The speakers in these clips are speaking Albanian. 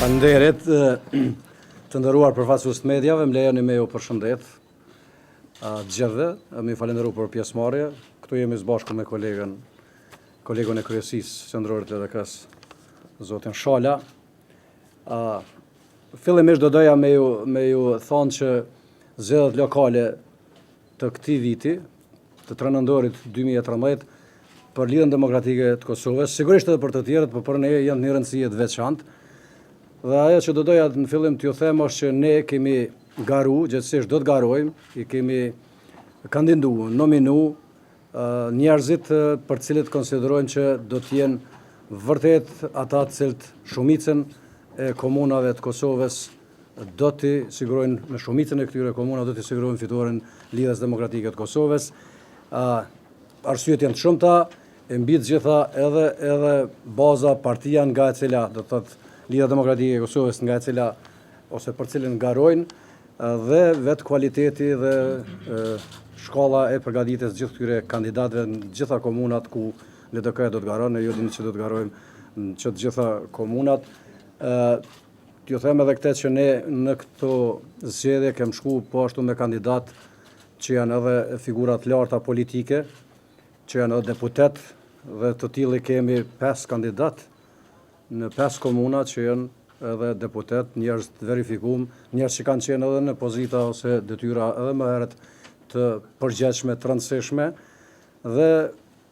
Faleminderit të nderuar përfaqësues të mediave, më lejoni me ju përshëndet gjithëve, më falenderoj për pjesëmarrje. Këtu jemi së bashku me kolegun e kryesisë qendrore të LDK-s, zotin Shala. Fillimisht do doja me ju thonë që zgjedhjet lokale të këtij viti, të 3 nëntorit 2013, për Lidhjen Demokratike të Kosovës, sigurisht edhe për të tjerët, por për ne janë një rëndësi të veçantë. Dhe ajo që do doja në fillim t'ju them është që ne kemi garu, gjithsesi do të garojmë, i kemi kandiduar, nominu njerëzit për cilët konsiderojmë që do të jenë vërtet ata të cilët shumicën e komunave të Kosovës do t'i sigurojnë, në shumicën e këtyre komunave do t'i sigurojnë fituaren Lidhjes Demokratike të Kosovës. Arsyet janë të shumta, e mbi të gjitha edhe baza, partia nga e cila do të thotë Lidhja Demokratike e Kosovës, nga e cila ose për cilën garojnë, dhe vetë kualiteti dhe shkolla e përgatitjes gjithë këtyre kandidatëve në gjitha komunat ku LDK do të garon, ne jo dini që do të garojmë në që të gjitha komunat. T'ju them edhe këtë që ne në këto zgjedhje kemi shku po ashtu me kandidat që janë edhe figurat larta politike, që janë edhe deputet, dhe të tillë kemi 5 kandidat në 5 komuna që janë edhe deputet, njerëz të verifikuar, njerëz që kanë qenë edhe në pozita ose detyra edhe më herët të përgjegjshme, të rëndësishme, dhe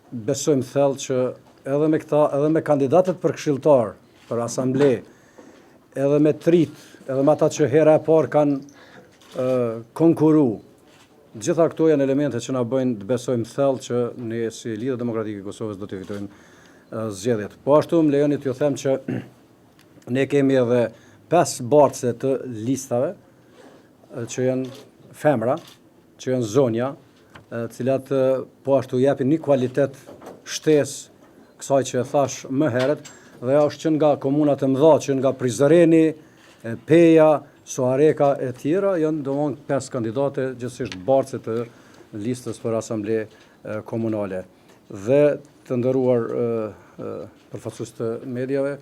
besojmë thellë që edhe me këta, edhe me kandidatët për këshilltar, për asamble, edhe me trit, edhe me ata që hera e parë kanë konkuru, gjitha këto janë elemente që na bëjnë të besojmë thellë që ne si Lidhja Demokratike e Kosovës do të fitojmë zgjedhjet. Po ashtu më lejoni t'ju them që ne kemi edhe 5 bartëse të listave që janë femra, që janë zonja, cilat po ashtu japin një kualitet shtesë kësaj që e thash më herët, dhe është që nga komunat e mëdha, që nga Prizreni, Peja, Soareka e tjera, janë domosdoshmë 5 kandidate gjithsesi bartëse të listës për asamble komunale. Dhe të nderuar përfaqësues të mediave,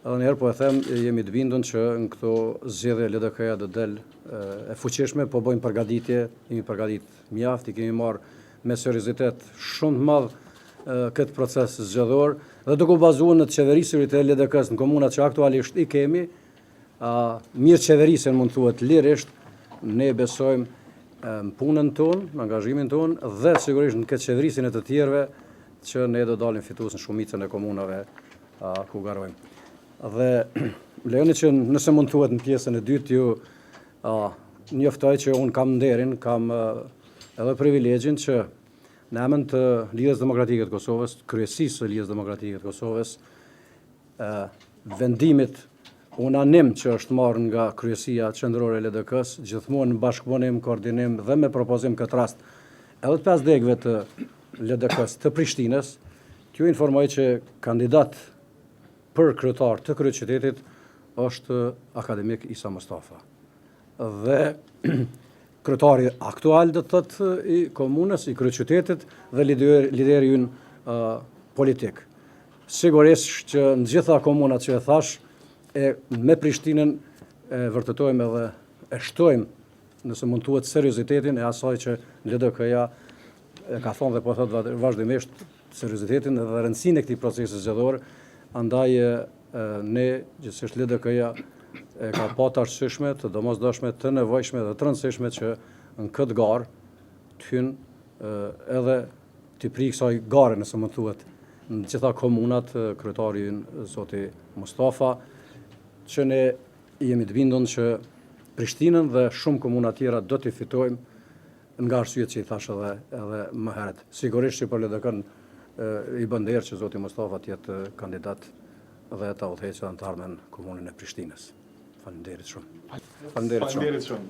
edhe njëherë po e them, jemi të bindur që në këto zgjedhje LDK-ja do del e fuqishme, po bëjmë përgatitje, jemi përgatit mjaft, i kemi marrë me seriozitet shumë të madh këtë proces zgjedhor, dhe duke u bazuar në të qeverisërit e LDK-s në komunat që aktualisht i kemi, mirë qeverisën mund thuhet lirisht, ne besojmë në punën tonë, në angazhimin tonë, dhe sigurisht në këtë qeverisin e të tjerëve që ne do dalim fitues në shumicën e komunave ku garojmë. Dhe lejoni që nëse mund thuhet në pjesën e dytë, ju njoftoj që unë kam nderin, kam edhe privilegjin që në emën të Lidhjes Demokratike të Kosovës, kryesisë së Lidhjes Demokratike të Kosovës, vendimit unanim që është marrë nga kryesia qendrore e LDK-s, gjithmonë në bashkëpunim, koordinim dhe me propozim këtë rast, edhe të 5 degëve të LDK-s të Prishtinës, t'ju informoj që kandidat për kryetar të kryeqytetit është akademik Isa Mustafa. Dhe kryetari aktual do të thotë i komunës, i kryeqytetit dhe lideri ynë politik. Sigurisht që në gjitha komunat që e thash, me Prishtinën e vërtetojmë edhe e shtojmë, nëse mund thuhet, seriozitetin e asaj që LDK-ja e ka thonë dhe po thotë vazhdimisht, seriozitetin dhe rëndësinë e këtij procesi zgjedhor. Andaj ne gjithsesi LDK-ja e ka pa të arsyeshme, të domosdoshme, të nevojshme dhe të rëndësishme që në këtë garë të hynë edhe të prikë kësaj gare, nëse mund thuhet, në gjitha komunat kryetari ynë zoti Mustafa, që ne jemi të bindur që Prishtinën dhe shumë komuna tjera do t'i fitojmë nga arsyet që i thash edhe më herët. Sigurisht që për LDK-n i bën derë që zoti Mustafa të jetë kandidat dhe ta udhëheqë në të ardhmen komunën e Prishtinës. Faleminderit shumë. Faleminderit shumë.